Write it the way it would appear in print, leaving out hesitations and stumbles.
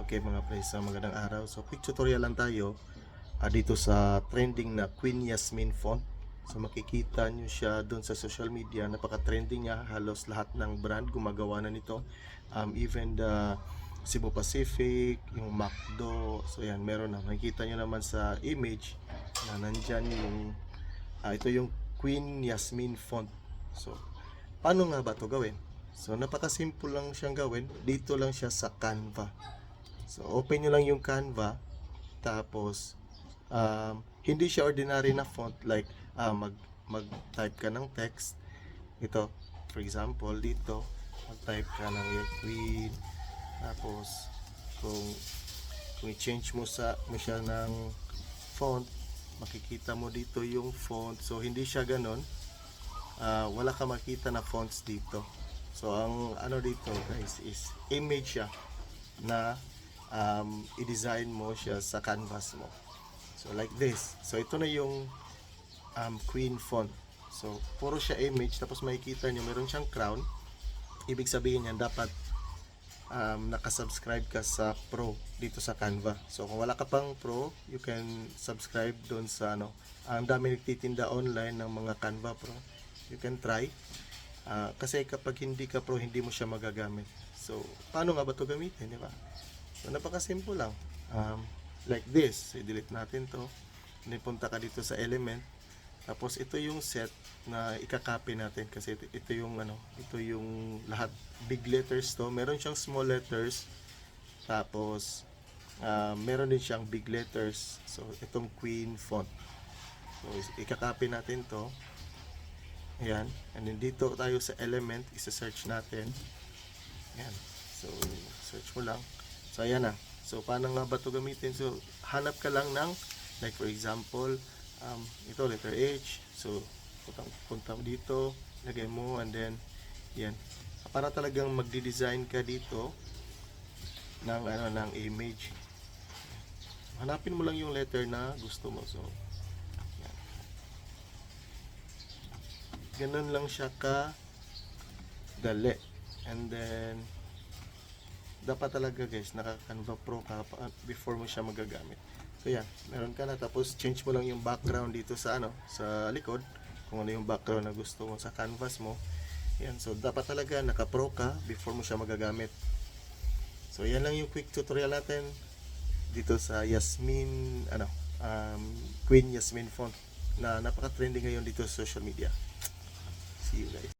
Okay mga pre, so magandang araw. So quick tutorial lang tayo dito sa trending na Queen Yasmin font. So makikita nyo siya doon sa social media, napaka-trending niya. Halos lahat ng brand gumagawa na nito. Even the Cebu Pacific, yung McDo. So yan, meron na. Makikita nyo naman sa image na nandyan yung ito yung Queen Yasmin font. So paano nga ba to gawin? So napaka-simple lang siyang gawin. Dito lang siya sa Canva. So, open nyo lang yung Canva. Tapos, hindi siya ordinary na font. Like, mag-type ka ng text. Ito, for example, dito, mag-type ka ng Queen. Tapos, kung i-change mo siya ng font, makikita mo dito yung font. So, hindi siya ganon. Wala ka makita na fonts dito. So, ang ano dito, guys, is image siya na i-design mo siya sa canvas mo. So like this. So ito na yung Queen font. So puro siya image, tapos makikita nyo meron siyang crown. Ibig sabihin yan dapat nakasubscribe ka sa Pro dito sa Canva. So kung wala ka pang Pro, you can subscribe doon sa ang dami nagtitinda online ng mga Canva Pro. You can try. Kasi kapag hindi ka Pro, hindi mo siya magagamit. So paano nga ba ito gamitin, di ba? So, napaka-simple lang. Like this. So, i-delete natin to. Punta ka dito sa element. Tapos, ito yung set na ikakopy natin. Kasi ito yung lahat big letters to. Meron siyang small letters. Tapos, meron din siyang big letters. So, itong Queen font. So, ikakopy natin to. Ayan. And then, dito tayo sa element. Isa-search natin. Ayan. So, search mo lang. So, ayan na. So, paano nga ba ito gamitin? So, hanap ka lang ng, like for example, ito, letter H. So, punta mo dito, lagay mo, and then, yan. Para talagang magdi-design ka dito ng image. Hanapin mo lang yung letter na gusto mo. So, yan. Ganun lang siya dali. And then, dapat talaga guys, naka-Canva Pro ka before mo siya magagamit. So yan, meron ka na. Tapos change mo lang yung background dito sa sa likod. Kung ano yung background na gusto mo sa canvas mo. Yan, so dapat talaga naka-Pro ka before mo siya magagamit. So yan lang yung quick tutorial natin dito sa Yasmin, Queen Yasmin font na napaka-trending ngayon dito sa social media. See you guys.